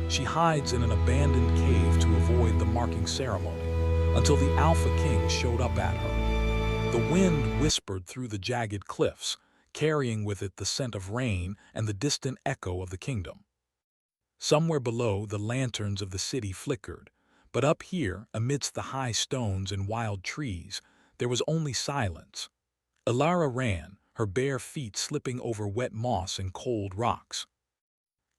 She hides in an abandoned cave to avoid the marking ceremony, until the Alpha King showed up at her. The wind whispered through the jagged cliffs, carrying with it the scent of rain and the distant echo of the kingdom. Somewhere below, the lanterns of the city flickered, but up here, amidst the high stones and wild trees, there was only silence. Elara ran, her bare feet slipping over wet moss and cold rocks.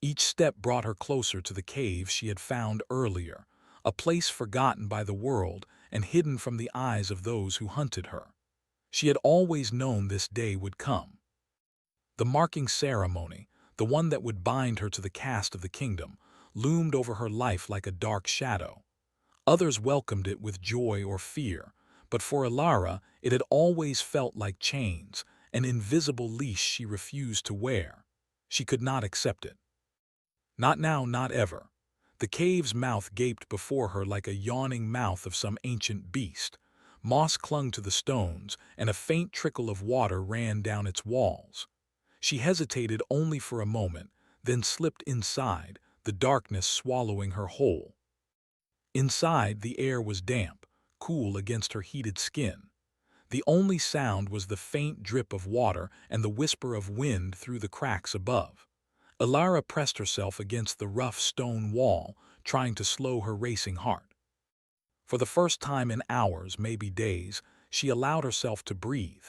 Each step brought her closer to the cave she had found earlier, a place forgotten by the world and hidden from the eyes of those who hunted her. She had always known this day would come. The marking ceremony, the one that would bind her to the caste of the kingdom, loomed over her life like a dark shadow. Others welcomed it with joy or fear, but for Elara it had always felt like chains, an invisible leash she refused to wear. She could not accept it. Not now, not ever. The cave's mouth gaped before her like a yawning mouth of some ancient beast. Moss clung to the stones, and a faint trickle of water ran down its walls. She hesitated only for a moment, then slipped inside, the darkness swallowing her whole. Inside, the air was damp, cool against her heated skin. The only sound was the faint drip of water and the whisper of wind through the cracks above. Elara pressed herself against the rough stone wall, trying to slow her racing heart. For the first time in hours, maybe days, she allowed herself to breathe.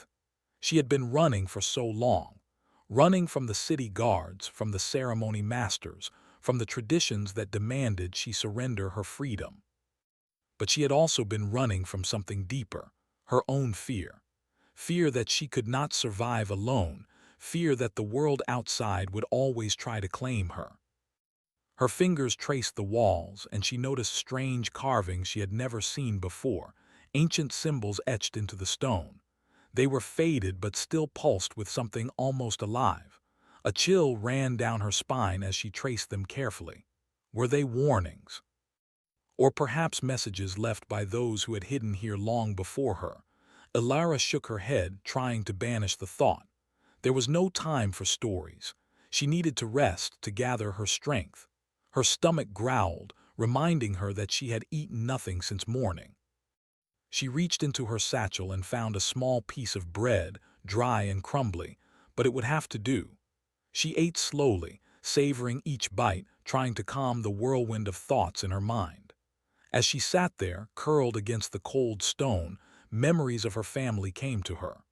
She had been running for so long, running from the city guards, from the ceremony masters, from the traditions that demanded she surrender her freedom. But she had also been running from something deeper, her own fear. Fear that she could not survive alone, fear that the world outside would always try to claim her. Her fingers traced the walls, and she noticed strange carvings she had never seen before, ancient symbols etched into the stone. They were faded but still pulsed with something almost alive. A chill ran down her spine as she traced them carefully. Were they warnings? Or perhaps messages left by those who had hidden here long before her? Elara shook her head, trying to banish the thought. There was no time for stories. She needed to rest, to gather her strength. Her stomach growled, reminding her that she had eaten nothing since morning. She reached into her satchel and found a small piece of bread, dry and crumbly, but it would have to do. She ate slowly, savoring each bite, trying to calm the whirlwind of thoughts in her mind. As she sat there, curled against the cold stone, memories of her family came to her.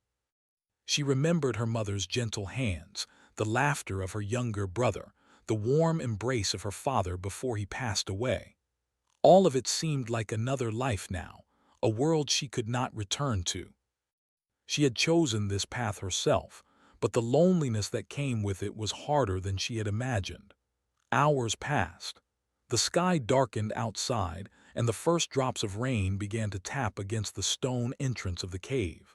She remembered her mother's gentle hands, the laughter of her younger brother, the warm embrace of her father before he passed away. All of it seemed like another life now, a world she could not return to. She had chosen this path herself, but the loneliness that came with it was harder than she had imagined. Hours passed. The sky darkened outside, and the first drops of rain began to tap against the stone entrance of the cave.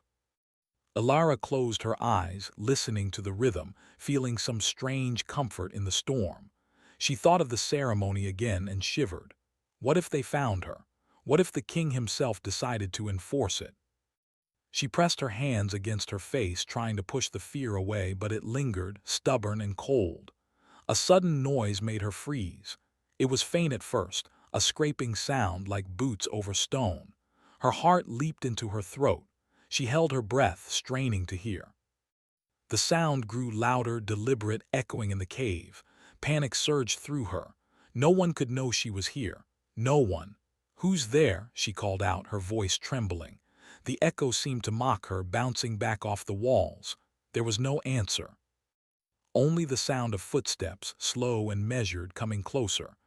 Elara closed her eyes, listening to the rhythm, feeling some strange comfort in the storm. She thought of the ceremony again and shivered. What if they found her? What if the king himself decided to enforce it? She pressed her hands against her face, trying to push the fear away, but it lingered, stubborn and cold. A sudden noise made her freeze. It was faint at first, a scraping sound like boots over stone. Her heart leaped into her throat. She held her breath, straining to hear. The sound grew louder, deliberate, echoing in the cave. Panic surged through her. No one could know she was here. No one. "Who's there?" she called out, her voice trembling. The echo seemed to mock her, bouncing back off the walls. There was no answer. Only the sound of footsteps, slow and measured, coming closer.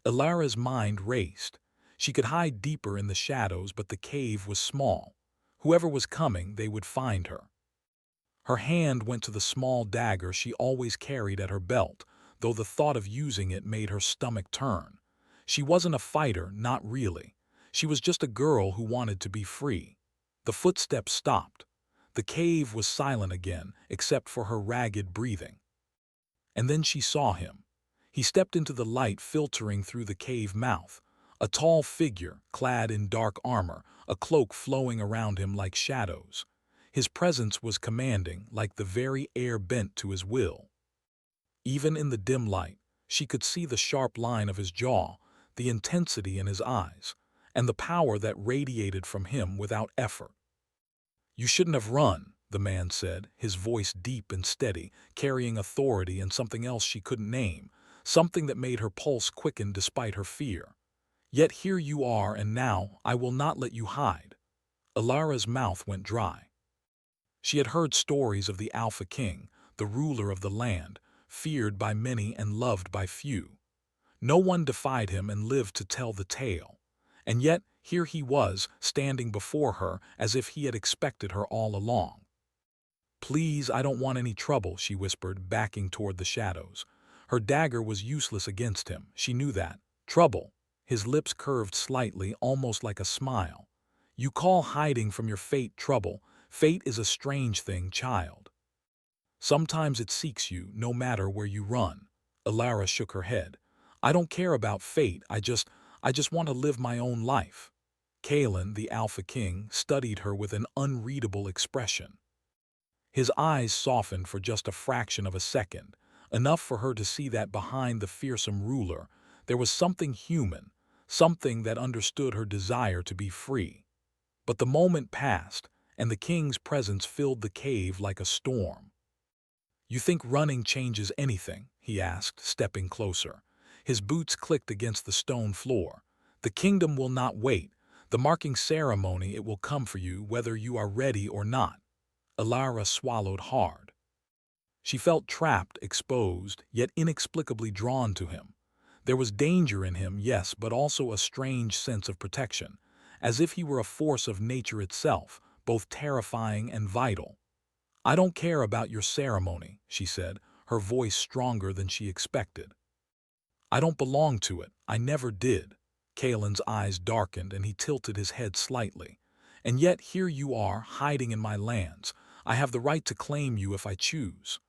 Elara's mind raced. She could hide deeper in the shadows, but the cave was small. Whoever was coming, they would find her. Her hand went to the small dagger she always carried at her belt, though the thought of using it made her stomach turn. She wasn't a fighter, not really. She was just a girl who wanted to be free. The footsteps stopped. The cave was silent again, except for her ragged breathing. And then she saw him. He stepped into the light filtering through the cave mouth. A tall figure, clad in dark armor, a cloak flowing around him like shadows. His presence was commanding, like the very air bent to his will. Even in the dim light, She could see the sharp line of his jaw, the intensity in his eyes, and the power that radiated from him without effort. "You shouldn't have run," the man said, his voice deep and steady, carrying authority and something else she couldn't name, something that made her pulse quicken despite her fear. "Yet here you are, and now I will not let you hide." Alara's mouth went dry. She had heard stories of the Alpha King, the ruler of the land, feared by many and loved by few. No one defied him and lived to tell the tale. And yet, here he was, standing before her as if he had expected her all along. "Please, I don't want any trouble," she whispered, backing toward the shadows. Her dagger was useless against him, she knew that. "Trouble?" His lips curved slightly, almost like a smile. "You call hiding from your fate trouble. Fate is a strange thing, child. Sometimes it seeks you, no matter where you run." Alara shook her head. "I don't care about fate, I just want to live my own life." Kalen, the Alpha King, studied her with an unreadable expression. His eyes softened for just a fraction of a second, enough for her to see that behind the fearsome ruler, there was something human, something that understood her desire to be free. But the moment passed, and the king's presence filled the cave like a storm. "You think running changes anything?" he asked, stepping closer. His boots clicked against the stone floor. "The kingdom will not wait. The marking ceremony, it will come for you, whether you are ready or not." Alara swallowed hard. She felt trapped, exposed, yet inexplicably drawn to him. There was danger in him, yes, but also a strange sense of protection, as if he were a force of nature itself, both terrifying and vital. "I don't care about your ceremony," she said, her voice stronger than she expected. "I don't belong to it. I never did." Kalen's eyes darkened and he tilted his head slightly. "And yet here you are, hiding in my lands. I have the right to claim you if I choose."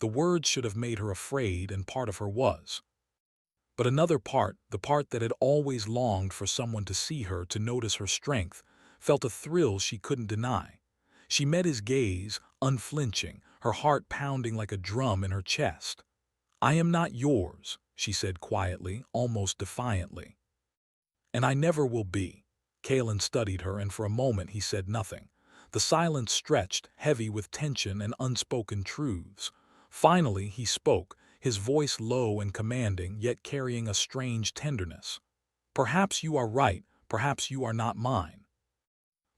The words should have made her afraid, and part of her was. But another part, the part that had always longed for someone to see her, to notice her strength, felt a thrill she couldn't deny. She met his gaze, unflinching, her heart pounding like a drum in her chest. "I am not yours," she said quietly, almost defiantly. "And I never will be." Kalen studied her, and for a moment he said nothing. The silence stretched, heavy with tension and unspoken truths. Finally he spoke, his voice low and commanding, yet carrying a strange tenderness. "Perhaps you are right, perhaps you are not mine.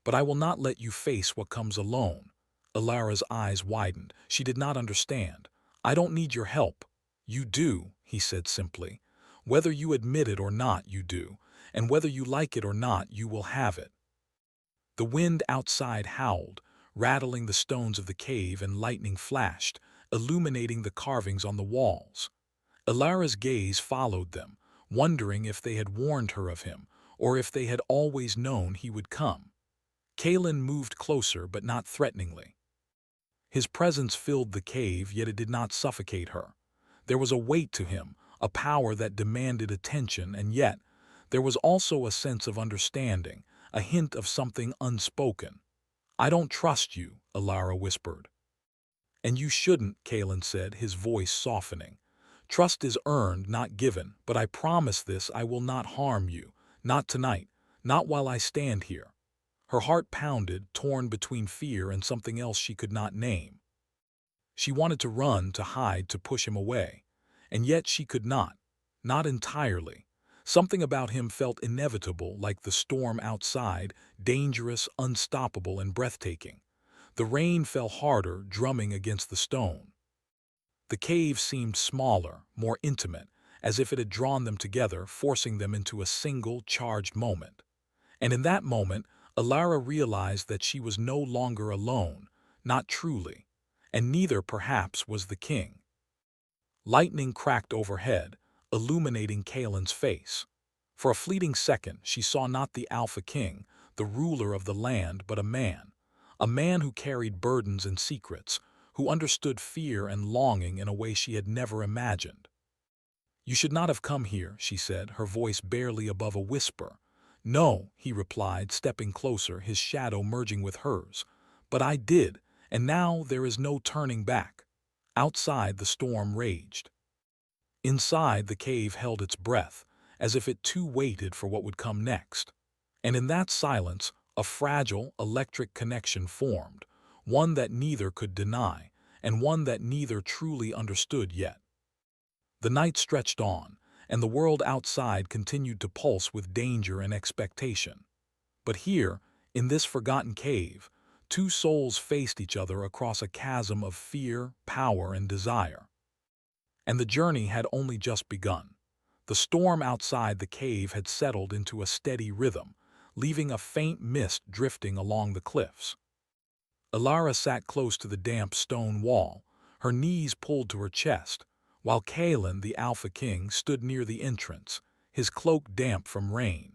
But I will not let you face what comes alone." Alara's eyes widened. She did not understand. "I don't need your help." "You do," he said simply. "Whether you admit it or not, you do. And whether you like it or not, you will have it." The wind outside howled, rattling the stones of the cave, and lightning flashed, illuminating the carvings on the walls. Alara's gaze followed them, wondering if they had warned her of him, or if they had always known he would come. Kalen moved closer, but not threateningly. His presence filled the cave, yet it did not suffocate her. There was a weight to him, a power that demanded attention, and yet there was also a sense of understanding, a hint of something unspoken. "I don't trust you," Alara whispered. "And you shouldn't," Kalen said, his voice softening. "Trust is earned, not given, but I promise this: I will not harm you. Not tonight, not while I stand here." Her heart pounded, torn between fear and something else she could not name. She wanted to run, to hide, to push him away. And yet she could not. Not entirely. Something about him felt inevitable, like the storm outside, dangerous, unstoppable, and breathtaking. The rain fell harder, drumming against the stone. The cave seemed smaller, more intimate, as if it had drawn them together, forcing them into a single, charged moment. And in that moment, Alara realized that she was no longer alone, not truly, and neither perhaps was the king. Lightning cracked overhead, illuminating Kalen's face. For a fleeting second, she saw not the Alpha King, the ruler of the land, but a man who carried burdens and secrets, who understood fear and longing in a way she had never imagined. "You should not have come here," she said, her voice barely above a whisper. "No," he replied, stepping closer, his shadow merging with hers. "But I did, and now there is no turning back." Outside, the storm raged. Inside, the cave held its breath, as if it too waited for what would come next. And in that silence, a fragile, electric connection formed, one that neither could deny, and one that neither truly understood yet. The night stretched on, and the world outside continued to pulse with danger and expectation. But here, in this forgotten cave, two souls faced each other across a chasm of fear, power, and desire. And the journey had only just begun. The storm outside the cave had settled into a steady rhythm, leaving a faint mist drifting along the cliffs. Alara sat close to the damp stone wall, her knees pulled to her chest, while Kalen, the Alpha King, stood near the entrance, his cloak damp from rain.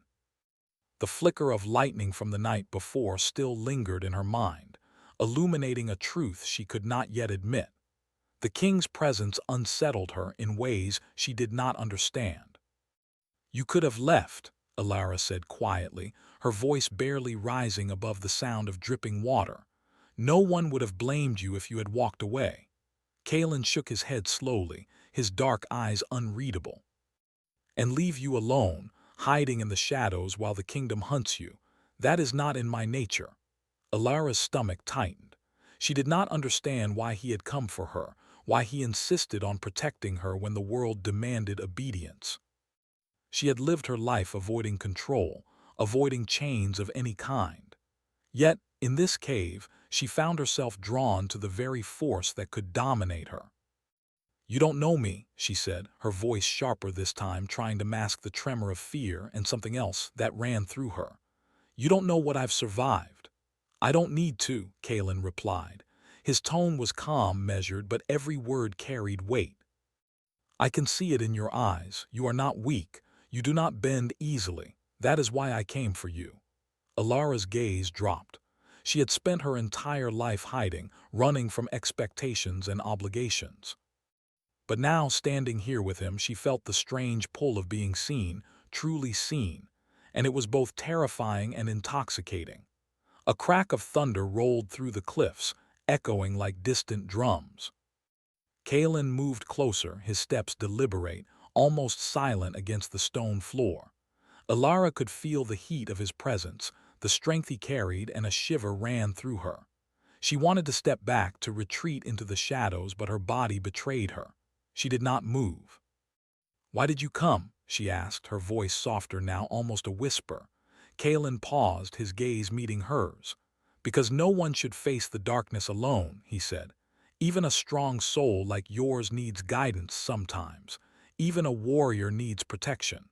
The flicker of lightning from the night before still lingered in her mind, illuminating a truth she could not yet admit. The king's presence unsettled her in ways she did not understand. "You could have left," Alara said quietly, her voice barely rising above the sound of dripping water. "No one would have blamed you if you had walked away." Kalen shook his head slowly, his dark eyes unreadable. "And leave you alone, hiding in the shadows while the kingdom hunts you. That is not in my nature." Alara's stomach tightened. She did not understand why he had come for her, why he insisted on protecting her when the world demanded obedience. She had lived her life avoiding control, avoiding chains of any kind. Yet, in this cave, she found herself drawn to the very force that could dominate her. "You don't know me," she said, her voice sharper this time, trying to mask the tremor of fear and something else that ran through her. "You don't know what I've survived." "I don't need to," Kalen replied. His tone was calm, measured, but every word carried weight. "I can see it in your eyes. You are not weak. You do not bend easily. That is why I came for you." Alara's gaze dropped. She had spent her entire life hiding, running from expectations and obligations. But now, standing here with him, she felt the strange pull of being seen, truly seen, and it was both terrifying and intoxicating. A crack of thunder rolled through the cliffs, echoing like distant drums. Kalen moved closer, his steps deliberate, almost silent against the stone floor. Alara could feel the heat of his presence, the strength he carried, and a shiver ran through her. She wanted to step back, to retreat into the shadows, but her body betrayed her. She did not move. "Why did you come?" she asked, her voice softer now, almost a whisper. Kalen paused, his gaze meeting hers. "Because no one should face the darkness alone," he said. "Even a strong soul like yours needs guidance sometimes. Even a warrior needs protection."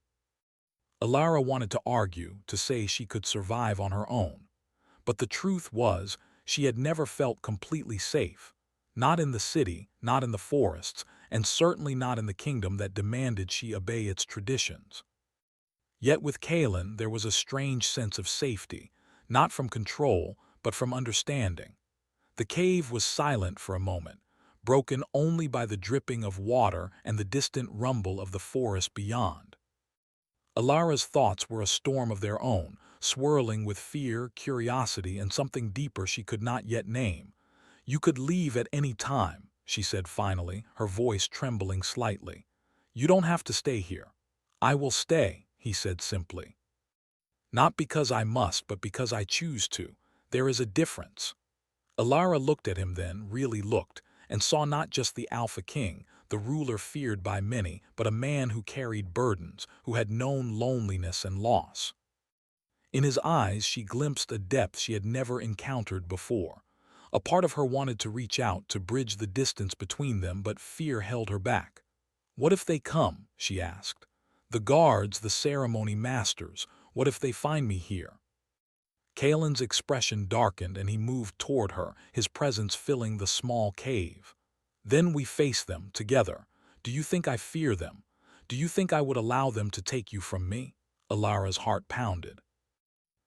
Alara wanted to argue, to say she could survive on her own. But the truth was, she had never felt completely safe. Not in the city, not in the forests, and certainly not in the kingdom that demanded she obey its traditions. Yet with Kalen there was a strange sense of safety, not from control, but from understanding. The cave was silent for a moment, broken only by the dripping of water and the distant rumble of the forest beyond. Alara's thoughts were a storm of their own, swirling with fear, curiosity, and something deeper she could not yet name. "You could leave at any time," she said finally, her voice trembling slightly. "You don't have to stay here." "I will stay," he said simply. "Not because I must, but because I choose to. There is a difference." Alara looked at him then, really looked, and saw not just the Alpha King, the ruler feared by many, but a man who carried burdens, who had known loneliness and loss. In his eyes she glimpsed a depth she had never encountered before. A part of her wanted to reach out, to bridge the distance between them, but fear held her back. "What if they come?" she asked. "The guards, the ceremony masters, what if they find me here?" Kalen's expression darkened and he moved toward her, his presence filling the small cave. "Then we face them, together. Do you think I fear them? Do you think I would allow them to take you from me?" Alara's heart pounded.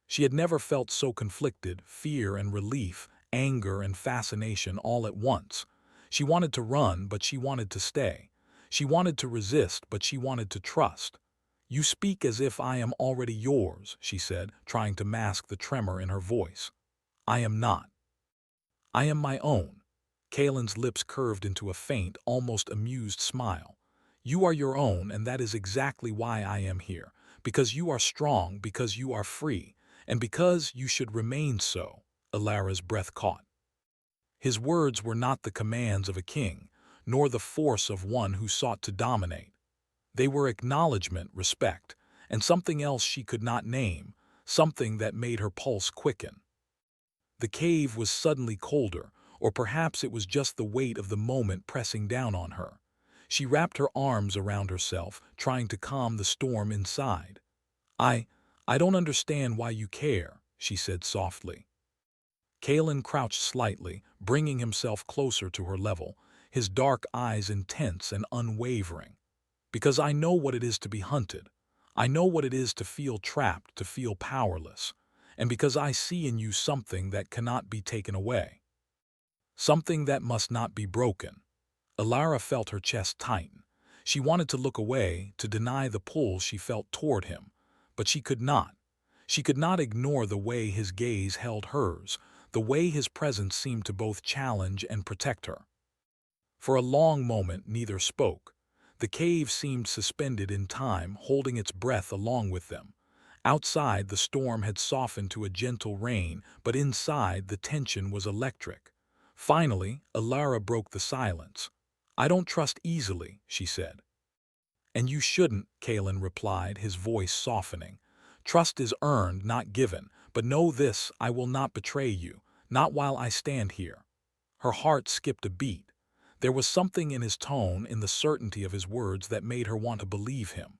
She had never felt so conflicted, fear and relief, anger and fascination all at once. She wanted to run, but she wanted to stay. She wanted to resist, but she wanted to trust. "You speak as if I am already yours," she said, trying to mask the tremor in her voice. "I am not. I am my own." Kalen's lips curved into a faint, almost amused smile. You are your own, and that is exactly why I am here. Because you are strong, because you are free, and because you should remain so. Alara's breath caught. His words were not the commands of a king, nor the force of one who sought to dominate. They were acknowledgement, respect, and something else she could not name, something that made her pulse quicken. The cave was suddenly colder, or perhaps it was just the weight of the moment pressing down on her. She wrapped her arms around herself, trying to calm the storm inside. I, I don't understand why you care, she said softly. Kalen crouched slightly, bringing himself closer to her level, his dark eyes intense and unwavering. Because I know what it is to be hunted. I know what it is to feel trapped, to feel powerless. And because I see in you something that cannot be taken away. Something that must not be broken. Alara felt her chest tighten. She wanted to look away, to deny the pull she felt toward him. But she could not. She could not ignore the way his gaze held hers, the way his presence seemed to both challenge and protect her. For a long moment neither spoke. The cave seemed suspended in time, holding its breath along with them. Outside, the storm had softened to a gentle rain, but inside, the tension was electric. Finally, Alara broke the silence. I don't trust easily, she said. And you shouldn't, Kalen replied, his voice softening. Trust is earned, not given, but know this, I will not betray you, not while I stand here. Her heart skipped a beat. There was something in his tone, in the certainty of his words, that made her want to believe him.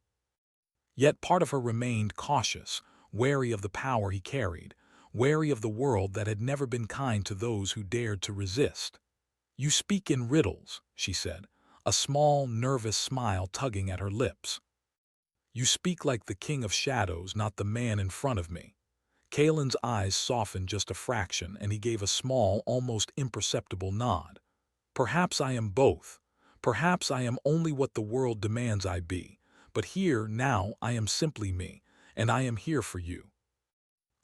Yet part of her remained cautious, wary of the power he carried, wary of the world that had never been kind to those who dared to resist. You speak in riddles, she said, a small, nervous smile tugging at her lips. You speak like the king of shadows, not the man in front of me. Kalen's eyes softened just a fraction, and he gave a small, almost imperceptible nod. Perhaps I am both. Perhaps I am only what the world demands I be. But here, now, I am simply me, and I am here for you.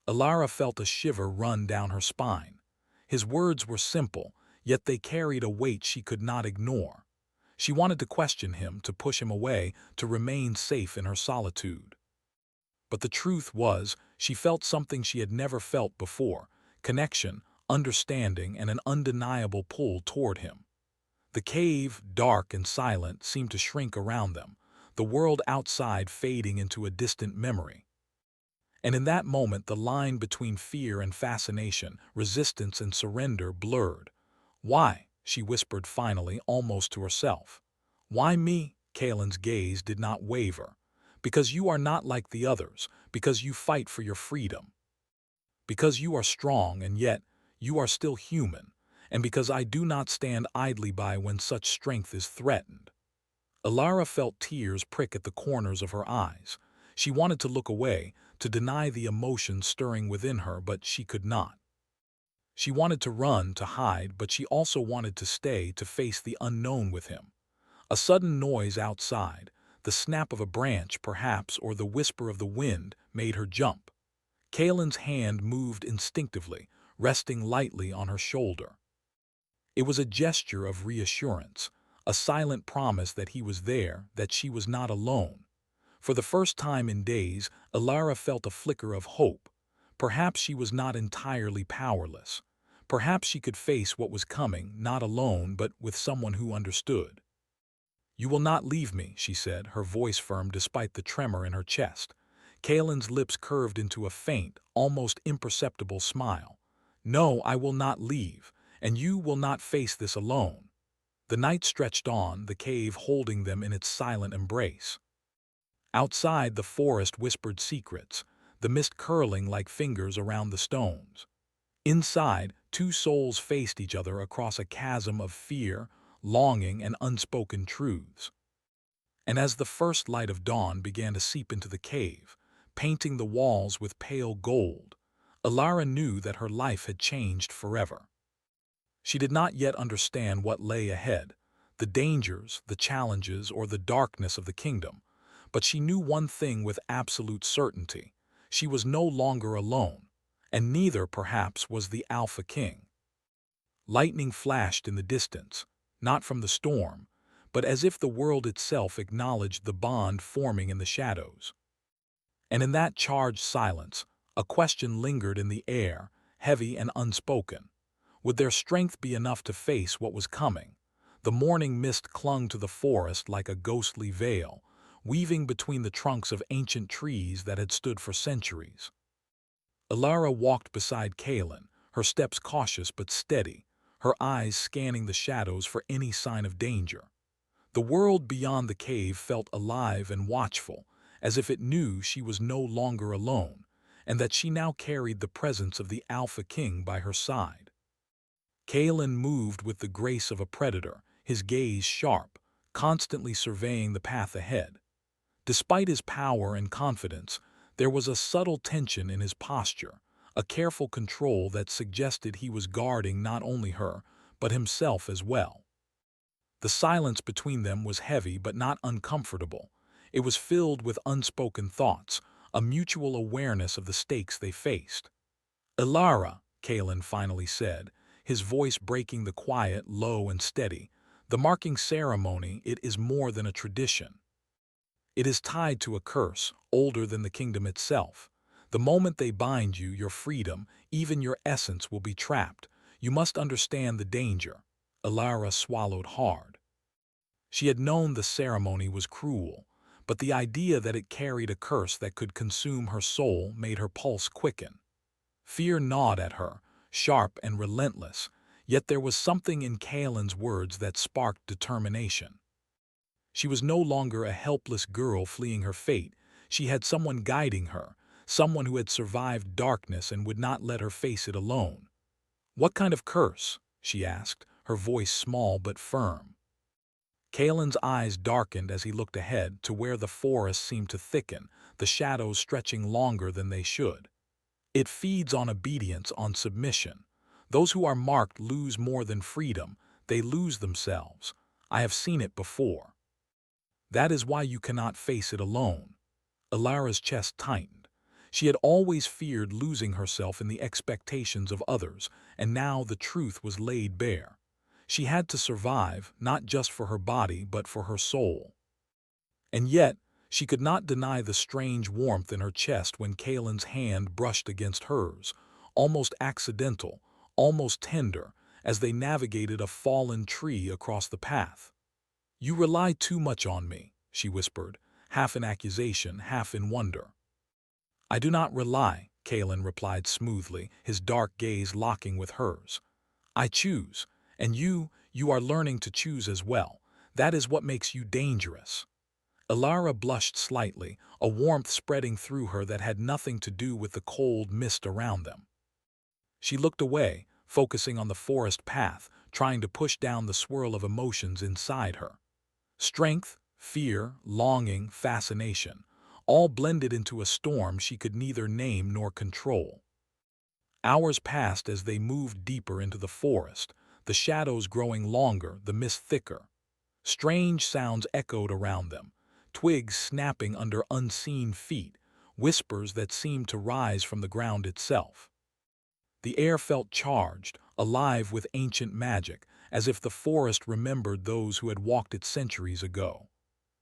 Alara felt a shiver run down her spine. His words were simple, yet they carried a weight she could not ignore. She wanted to question him, to push him away, to remain safe in her solitude. But the truth was, she felt something she had never felt before: connection, understanding, and an undeniable pull toward him. The cave, dark and silent, seemed to shrink around them, the world outside fading into a distant memory. And in that moment the line between fear and fascination, resistance and surrender blurred. Why? She whispered finally, almost to herself. Why me? Kalen's gaze did not waver. Because you are not like the others, because you fight for your freedom. Because you are strong, and yet you are still human, and because I do not stand idly by when such strength is threatened. Alara felt tears prick at the corners of her eyes. She wanted to look away, to deny the emotion stirring within her, but she could not. She wanted to run, to hide, but she also wanted to stay, to face the unknown with him. A sudden noise outside, the snap of a branch perhaps, or the whisper of the wind, made her jump. Kalen's hand moved instinctively, resting lightly on her shoulder. It was a gesture of reassurance, a silent promise that he was there, that she was not alone. For the first time in days, Alara felt a flicker of hope. Perhaps she was not entirely powerless. Perhaps she could face what was coming, not alone, but with someone who understood. You will not leave me, she said, her voice firm despite the tremor in her chest. Kalen's lips curved into a faint, almost imperceptible smile. No, I will not leave, and you will not face this alone. The night stretched on, the cave holding them in its silent embrace. Outside, the forest whispered secrets, the mist curling like fingers around the stones. Inside, two souls faced each other across a chasm of fear, longing, and unspoken truths. And as the first light of dawn began to seep into the cave, painting the walls with pale gold, Alara knew that her life had changed forever. She did not yet understand what lay ahead, the dangers, the challenges, or the darkness of the kingdom, but she knew one thing with absolute certainty: she was no longer alone, and neither, perhaps, was the Alpha King. Lightning flashed in the distance, not from the storm, but as if the world itself acknowledged the bond forming in the shadows. And in that charged silence, a question lingered in the air, heavy and unspoken. Would their strength be enough to face what was coming? The morning mist clung to the forest like a ghostly veil, weaving between the trunks of ancient trees that had stood for centuries. Ilara walked beside Kaelin, her steps cautious but steady, her eyes scanning the shadows for any sign of danger. The world beyond the cave felt alive and watchful, as if it knew she was no longer alone, and that she now carried the presence of the Alpha King by her side. Kaelin moved with the grace of a predator, his gaze sharp, constantly surveying the path ahead. Despite his power and confidence, there was a subtle tension in his posture, a careful control that suggested he was guarding not only her, but himself as well. The silence between them was heavy but not uncomfortable. It was filled with unspoken thoughts, a mutual awareness of the stakes they faced. "Ilara," Kaelin finally said, his voice breaking the quiet, low and steady, "the marking ceremony, it is more than a tradition. It is tied to a curse, older than the kingdom itself. The moment they bind you, your freedom, even your essence will be trapped. You must understand the danger." Ilara swallowed hard. She had known the ceremony was cruel, but the idea that it carried a curse that could consume her soul made her pulse quicken. Fear gnawed at her, sharp and relentless, yet there was something in Kaelin's words that sparked determination. She was no longer a helpless girl fleeing her fate. She had someone guiding her, someone who had survived darkness and would not let her face it alone. "What kind of curse?" she asked, her voice small but firm. Kaelin's eyes darkened as he looked ahead to where the forest seemed to thicken, the shadows stretching longer than they should. "It feeds on obedience, on submission. Those who are marked lose more than freedom, they lose themselves. I have seen it before. That is why you cannot face it alone." Ilara's chest tightened. She had always feared losing herself in the expectations of others, and now the truth was laid bare. She had to survive, not just for her body, but for her soul. And yet, she could not deny the strange warmth in her chest when Kaelin's hand brushed against hers, almost accidental, almost tender, as they navigated a fallen tree across the path. "You rely too much on me," she whispered, half in accusation, half in wonder. "I do not rely," Kaelin replied smoothly, his dark gaze locking with hers. "I choose, and you are learning to choose as well. That is what makes you dangerous." Ilara blushed slightly, a warmth spreading through her that had nothing to do with the cold mist around them. She looked away, focusing on the forest path, trying to push down the swirl of emotions inside her. Strength, fear, longing, fascination, all blended into a storm she could neither name nor control. Hours passed as they moved deeper into the forest, the shadows growing longer, the mist thicker. Strange sounds echoed around them, twigs snapping under unseen feet, whispers that seemed to rise from the ground itself. The air felt charged, alive with ancient magic, as if the forest remembered those who had walked it centuries ago.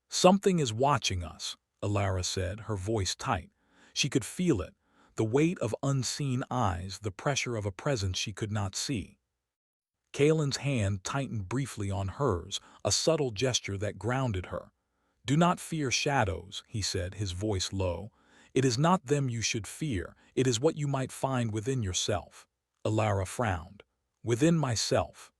"Something is watching us," Ilara said, her voice tight. She could feel it, the weight of unseen eyes, the pressure of a presence she could not see. Kaelin's hand tightened briefly on hers, a subtle gesture that grounded her. "Do not fear shadows," he said, his voice low. "It is not them you should fear, it is what you might find within yourself." Ilara frowned. "Within myself."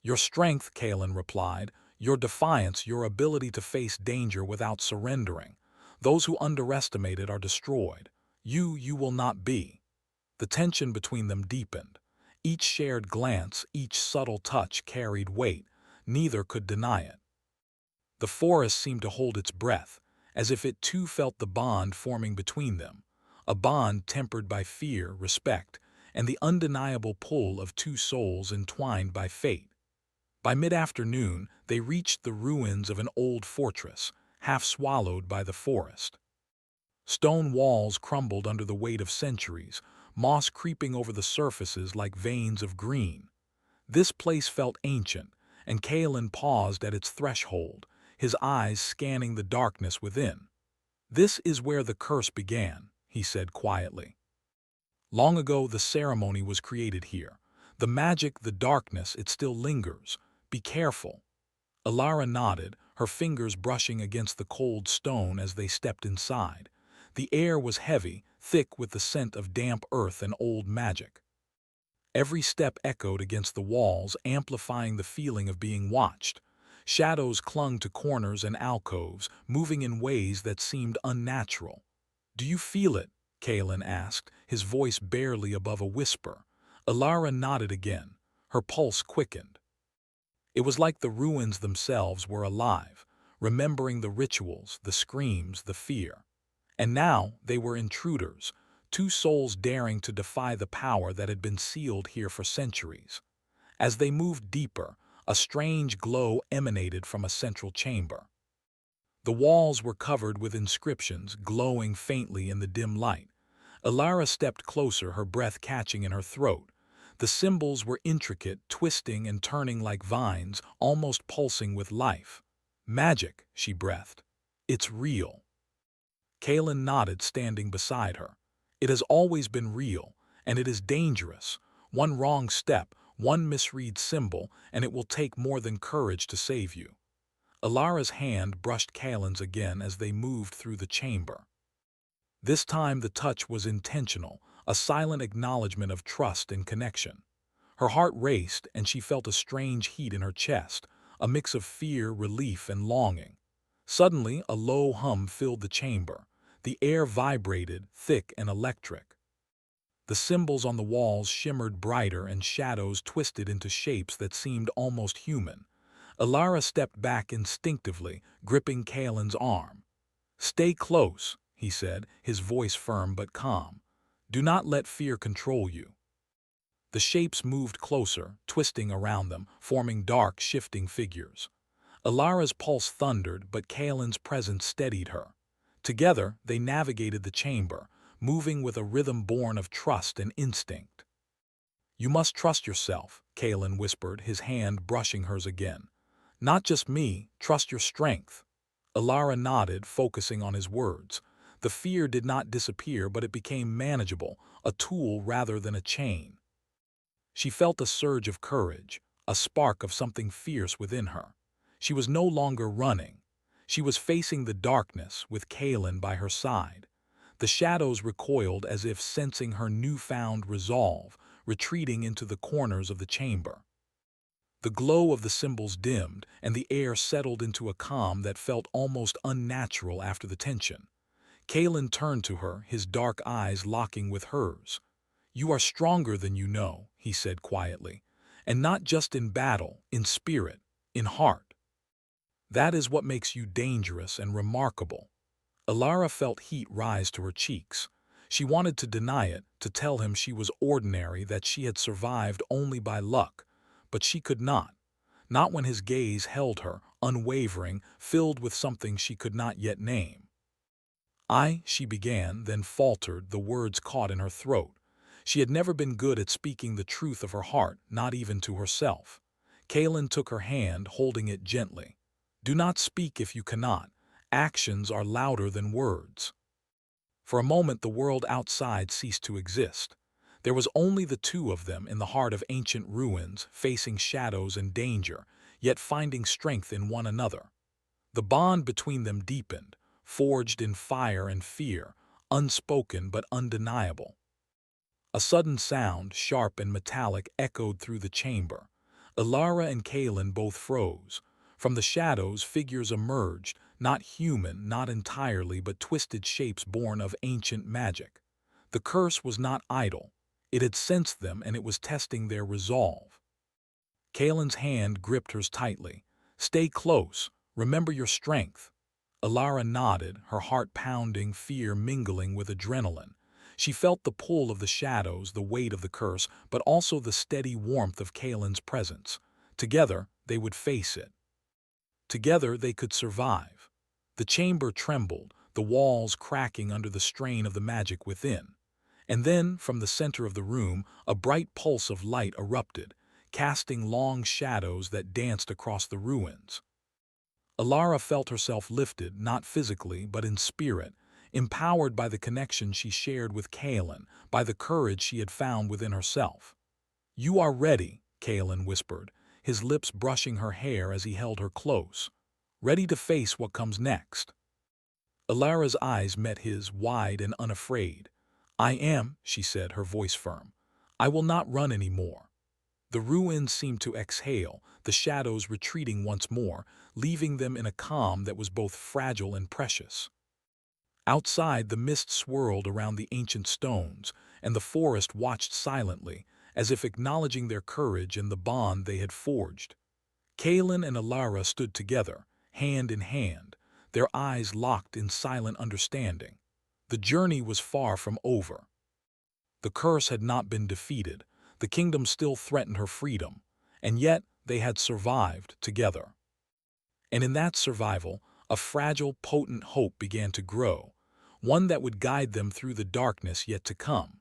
"Your strength," Kaelin replied, "your defiance, your ability to face danger without surrendering. Those who underestimate it are destroyed. You will not be." The tension between them deepened. Each shared glance, each subtle touch carried weight. Neither could deny it. The forest seemed to hold its breath, as if it too felt the bond forming between them, a bond tempered by fear, respect, and the undeniable pull of two souls entwined by fate. By mid-afternoon, they reached the ruins of an old fortress, half swallowed by the forest. Stone walls crumbled under the weight of centuries, moss creeping over the surfaces like veins of green. This place felt ancient, and Kalen paused at its threshold, his eyes scanning the darkness within. "This is where the curse began," he said quietly. "Long ago the ceremony was created here. The magic, the darkness, it still lingers. Be careful." Alara nodded, her fingers brushing against the cold stone as they stepped inside. The air was heavy, thick with the scent of damp earth and old magic. Every step echoed against the walls, amplifying the feeling of being watched. Shadows clung to corners and alcoves, moving in ways that seemed unnatural. "Do you feel it?" Kalen asked, his voice barely above a whisper. Alara nodded again, her pulse quickened. It was like the ruins themselves were alive, remembering the rituals, the screams, the fear. And now they were intruders, two souls daring to defy the power that had been sealed here for centuries. As they moved deeper, a strange glow emanated from a central chamber. The walls were covered with inscriptions, glowing faintly in the dim light. Alara stepped closer, her breath catching in her throat. The symbols were intricate, twisting and turning like vines, almost pulsing with life. "Magic," she breathed. "It's real." Kalen nodded, standing beside her. "It has always been real, and it is dangerous. One wrong step, one misread symbol, and it will take more than courage to save you." Alara's hand brushed Kalen's again as they moved through the chamber. This time the touch was intentional, a silent acknowledgement of trust and connection. Her heart raced, and she felt a strange heat in her chest, a mix of fear, relief, and longing. Suddenly, a low hum filled the chamber. The air vibrated, thick and electric. The symbols on the walls shimmered brighter, and shadows twisted into shapes that seemed almost human. Alara stepped back instinctively, gripping Kalen's arm. "Stay close," he said, his voice firm but calm. "Do not let fear control you." The shapes moved closer, twisting around them, forming dark, shifting figures. Alara's pulse thundered, but Kalen's presence steadied her. Together, they navigated the chamber, moving with a rhythm born of trust and instinct. "You must trust yourself," Kalen whispered, his hand brushing hers again. "Not just me, trust your strength." Alara nodded, focusing on his words. The fear did not disappear, but it became manageable, a tool rather than a chain. She felt a surge of courage, a spark of something fierce within her. She was no longer running. She was facing the darkness, with Kalen by her side. The shadows recoiled as if sensing her newfound resolve, retreating into the corners of the chamber. The glow of the symbols dimmed, and the air settled into a calm that felt almost unnatural after the tension. Kalen turned to her, his dark eyes locking with hers. "You are stronger than you know," he said quietly, "and not just in battle, in spirit, in heart. That is what makes you dangerous and remarkable." Alara felt heat rise to her cheeks. She wanted to deny it, to tell him she was ordinary, that she had survived only by luck, but she could not. Not when his gaze held her, unwavering, filled with something she could not yet name. She began, then faltered, the words caught in her throat. She had never been good at speaking the truth of her heart, not even to herself. Kalen took her hand, holding it gently. "Do not speak if you cannot. Actions are louder than words." For a moment the world outside ceased to exist. There was only the two of them in the heart of ancient ruins, facing shadows and danger, yet finding strength in one another. The bond between them deepened, forged in fire and fear, unspoken but undeniable. A sudden sound, sharp and metallic, echoed through the chamber. Alara and Kalen both froze. From the shadows, figures emerged, not human, not entirely, but twisted shapes born of ancient magic. The curse was not idle. It had sensed them, and it was testing their resolve. Kalen's hand gripped hers tightly. "Stay close. Remember your strength." Alara nodded, her heart pounding, fear mingling with adrenaline. She felt the pull of the shadows, the weight of the curse, but also the steady warmth of Kalen's presence. Together, they would face it. Together, they could survive. The chamber trembled, the walls cracking under the strain of the magic within. And then, from the center of the room, a bright pulse of light erupted. casting long shadows that danced across the ruins. Alara felt herself lifted, not physically, but in spirit, empowered by the connection she shared with Kaelin, by the courage she had found within herself. "You are ready," Kaelin whispered, his lips brushing her hair as he held her close. "Ready to face what comes next." Alara's eyes met his, wide and unafraid. "I am," she said, her voice firm. "I will not run any more." The ruins seemed to exhale, the shadows retreating once more, leaving them in a calm that was both fragile and precious. Outside, the mist swirled around the ancient stones, and the forest watched silently, as if acknowledging their courage and the bond they had forged. Kaelin and Alara stood together, hand in hand, their eyes locked in silent understanding. The journey was far from over. The curse had not been defeated, the kingdom still threatened her freedom, and yet they had survived together. And in that survival, a fragile, potent hope began to grow, one that would guide them through the darkness yet to come.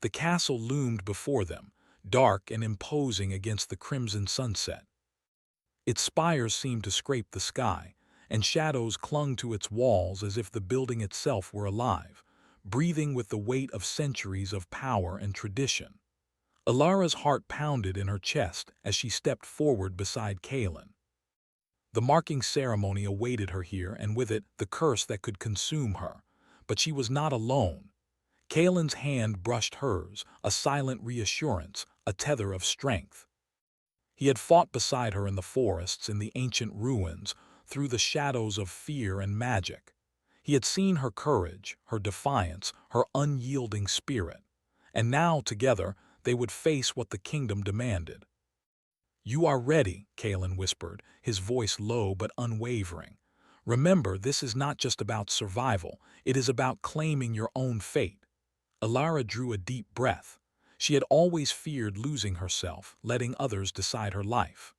The castle loomed before them, dark and imposing against the crimson sunset. Its spires seemed to scrape the sky, and shadows clung to its walls as if the building itself were alive, breathing with the weight of centuries of power and tradition. Alara's heart pounded in her chest as she stepped forward beside Kaelin. The marking ceremony awaited her here, and with it the curse that could consume her. But she was not alone. Kaelin's hand brushed hers, a silent reassurance, a tether of strength. He had fought beside her in the forests, in the ancient ruins, through the shadows of fear and magic. He had seen her courage, her defiance, her unyielding spirit. And now, together, they would face what the kingdom demanded. "You are ready," Kaelin whispered, his voice low but unwavering. "Remember, this is not just about survival, it is about claiming your own fate." Alara drew a deep breath. She had always feared losing herself, letting others decide her life.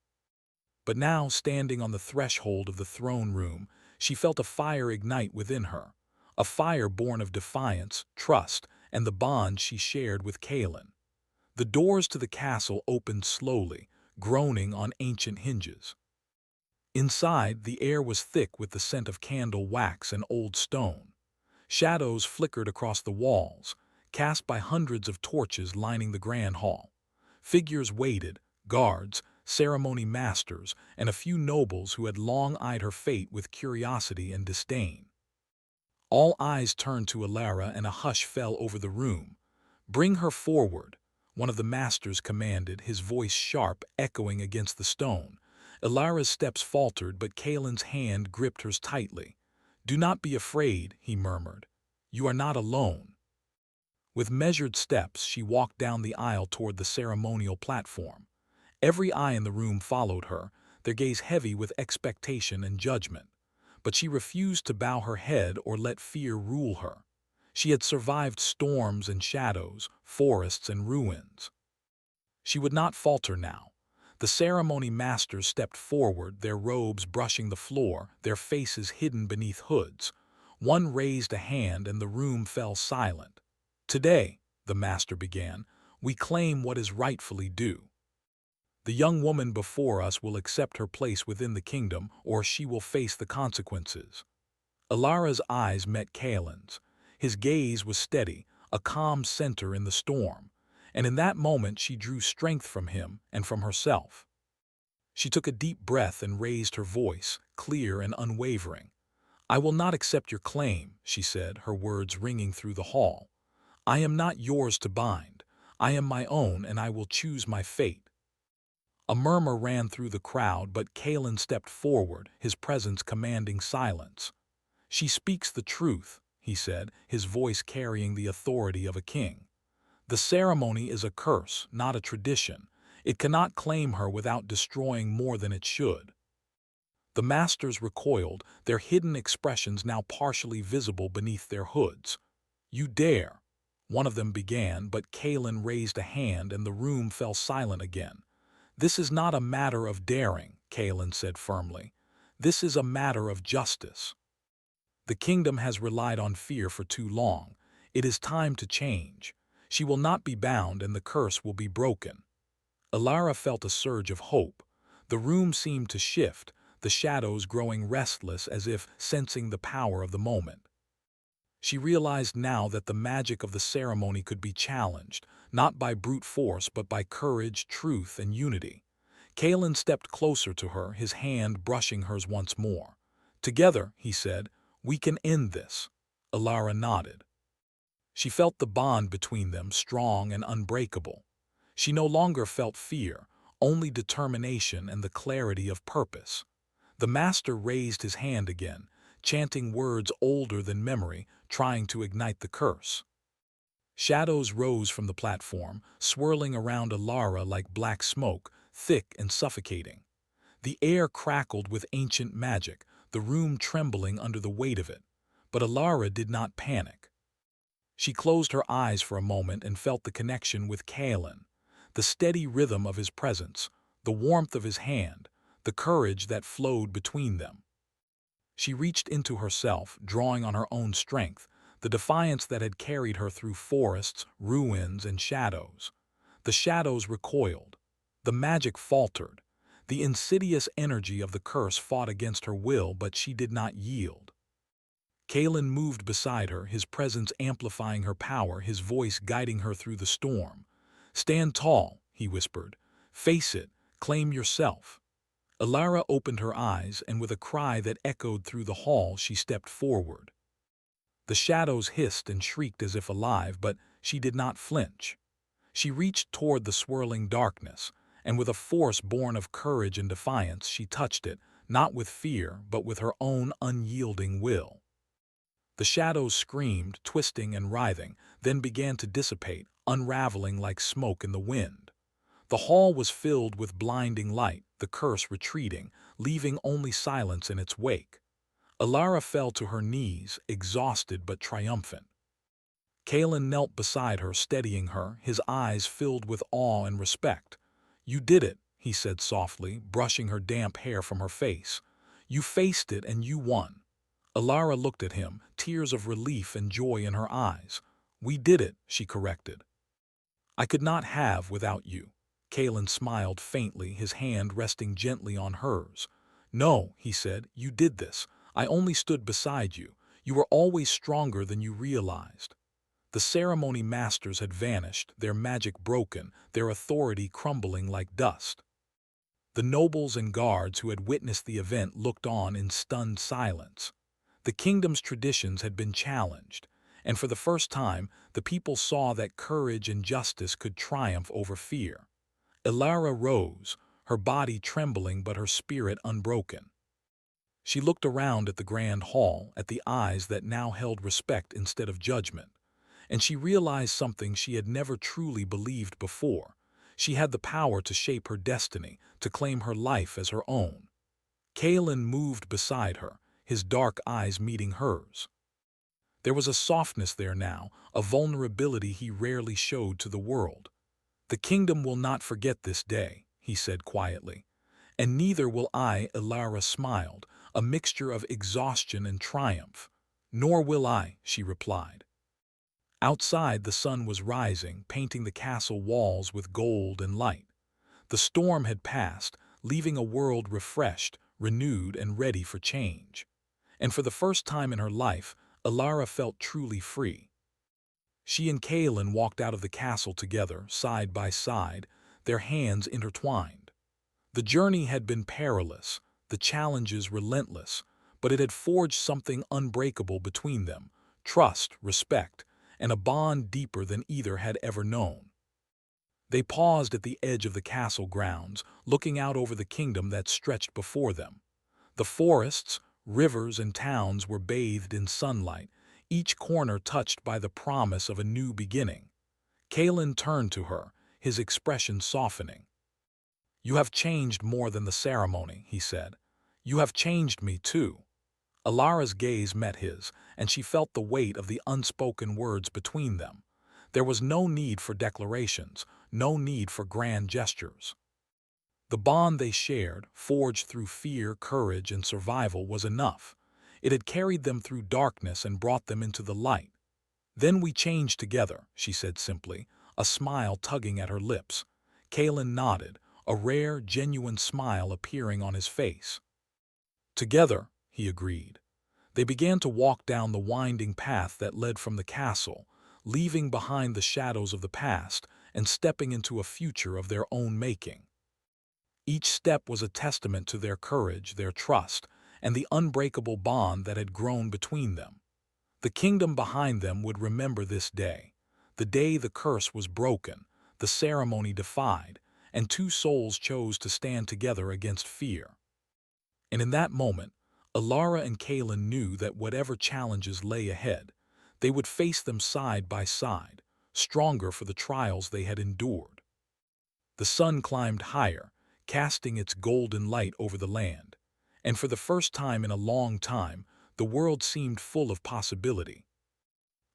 But now, standing on the threshold of the throne room, she felt a fire ignite within her, a fire born of defiance, trust, and the bond she shared with Kaelin. The doors to the castle opened slowly, groaning on ancient hinges. Inside, the air was thick with the scent of candle wax and old stone. Shadows flickered across the walls, cast by hundreds of torches lining the grand hall. Figures waited, guards, ceremony masters, and a few nobles who had long eyed her fate with curiosity and disdain. All eyes turned to Alara, and a hush fell over the room. "Bring her forward," one of the masters commanded, his voice sharp, echoing against the stone. Alara's steps faltered, but Kaelin's hand gripped hers tightly. "Do not be afraid," he murmured. "You are not alone." With measured steps, she walked down the aisle toward the ceremonial platform. Every eye in the room followed her, their gaze heavy with expectation and judgment. But she refused to bow her head or let fear rule her. She had survived storms and shadows, forests and ruins. She would not falter now. The ceremony masters stepped forward, their robes brushing the floor, their faces hidden beneath hoods. One raised a hand and the room fell silent. "Today," the master began, "we claim what is rightfully due. The young woman before us will accept her place within the kingdom, or she will face the consequences." Alara's eyes met Kaelin's. His gaze was steady, a calm center in the storm, and in that moment she drew strength from him and from herself. She took a deep breath and raised her voice, clear and unwavering. "I will not accept your claim," she said, her words ringing through the hall. "I am not yours to bind. I am my own, and I will choose my fate." A murmur ran through the crowd, but Kaelin stepped forward, his presence commanding silence. "She speaks the truth," he said, his voice carrying the authority of a king. "The ceremony is a curse, not a tradition. It cannot claim her without destroying more than it should." The masters recoiled, their hidden expressions now partially visible beneath their hoods. "You dare," one of them began, but Kaelin raised a hand and the room fell silent again. "This is not a matter of daring," Kaelin said firmly. "This is a matter of justice. The kingdom has relied on fear for too long. It is time to change. She will not be bound and the curse will be broken." Alara felt a surge of hope. The room seemed to shift, the shadows growing restless as if sensing the power of the moment. She realized now that the magic of the ceremony could be challenged, not by brute force but by courage, truth, and unity. Kalen stepped closer to her, his hand brushing hers once more. "Together," he said, "we can end this." Alara nodded. She felt the bond between them strong and unbreakable. She no longer felt fear, only determination and the clarity of purpose. The master raised his hand again, chanting words older than memory, trying to ignite the curse. Shadows rose from the platform, swirling around Alara like black smoke, thick and suffocating. The air crackled with ancient magic, the room trembling under the weight of it. But Alara did not panic. She closed her eyes for a moment and felt the connection with Kalen, the steady rhythm of his presence, the warmth of his hand, the courage that flowed between them. She reached into herself, drawing on her own strength, the defiance that had carried her through forests, ruins, and shadows. The shadows recoiled. The magic faltered. The insidious energy of the curse fought against her will, but she did not yield. Kalen moved beside her, his presence amplifying her power, his voice guiding her through the storm. "Stand tall," he whispered. "Face it. Claim yourself." Alara opened her eyes, and with a cry that echoed through the hall, she stepped forward. The shadows hissed and shrieked as if alive, but she did not flinch. She reached toward the swirling darkness, and with a force born of courage and defiance, she touched it, not with fear, but with her own unyielding will. The shadows screamed, twisting and writhing, then began to dissipate, unraveling like smoke in the wind. The hall was filled with blinding light, the curse retreating, leaving only silence in its wake. Alara fell to her knees, exhausted but triumphant. Kalen knelt beside her, steadying her, his eyes filled with awe and respect. "You did it," he said softly, brushing her damp hair from her face. "You faced it and you won." Alara looked at him, tears of relief and joy in her eyes. "We did it," she corrected. "I could not have without you." Kalen smiled faintly, his hand resting gently on hers. "No," he said, "you did this. I only stood beside you. You were always stronger than you realized." The ceremony masters had vanished, their magic broken, their authority crumbling like dust. The nobles and guards who had witnessed the event looked on in stunned silence. The kingdom's traditions had been challenged, and for the first time, the people saw that courage and justice could triumph over fear. Alara rose, her body trembling but her spirit unbroken. She looked around at the grand hall, at the eyes that now held respect instead of judgment, and she realized something she had never truly believed before. She had the power to shape her destiny, to claim her life as her own. Kalen moved beside her, his dark eyes meeting hers. There was a softness there now, a vulnerability he rarely showed to the world. "The kingdom will not forget this day," he said quietly. "And neither will I," Alara smiled, a mixture of exhaustion and triumph. "Nor will I," she replied. Outside, the sun was rising, painting the castle walls with gold and light. The storm had passed, leaving a world refreshed, renewed, and ready for change. And for the first time in her life, Alara felt truly free. She and Kalen walked out of the castle together, side by side, their hands intertwined. The journey had been perilous, the challenges relentless, but it had forged something unbreakable between them: trust, respect, and a bond deeper than either had ever known. They paused at the edge of the castle grounds, looking out over the kingdom that stretched before them. The forests, rivers, and towns were bathed in sunlight, each corner touched by the promise of a new beginning. Kalen turned to her, his expression softening. "You have changed more than the ceremony," he said. "You have changed me too." Alara's gaze met his, and she felt the weight of the unspoken words between them. There was no need for declarations, no need for grand gestures. The bond they shared, forged through fear, courage, and survival, was enough. It had carried them through darkness and brought them into the light. "Then we change together," she said simply, a smile tugging at her lips. Kalen nodded, a rare, genuine smile appearing on his face. Together, he agreed. They began to walk down the winding path that led from the castle, leaving behind the shadows of the past and stepping into a future of their own making. Each step was a testament to their courage, their trust, and the unbreakable bond that had grown between them. The kingdom behind them would remember this day, the day the curse was broken, the ceremony defied, and two souls chose to stand together against fear. And in that moment, Alara and Kalen knew that whatever challenges lay ahead, they would face them side by side, stronger for the trials they had endured. The sun climbed higher, casting its golden light over the land, and for the first time in a long time, the world seemed full of possibility.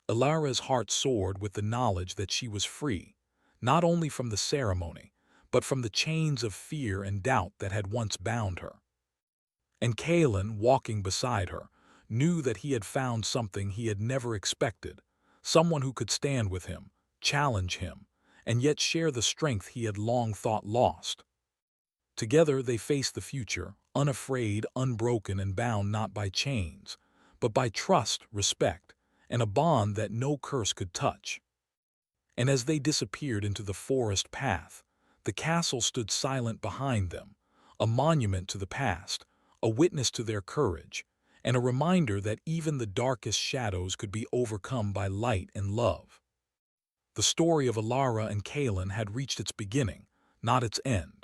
Alara's heart soared with the knowledge that she was free, not only from the ceremony, but from the chains of fear and doubt that had once bound her. And Kalen, walking beside her, knew that he had found something he had never expected, someone who could stand with him, challenge him, and yet share the strength he had long thought lost. Together they faced the future, unafraid, unbroken, and bound not by chains, but by trust, respect, and a bond that no curse could touch. And as they disappeared into the forest path, the castle stood silent behind them, a monument to the past, a witness to their courage, and a reminder that even the darkest shadows could be overcome by light and love. The story of Alara and Kalen had reached its beginning, not its end.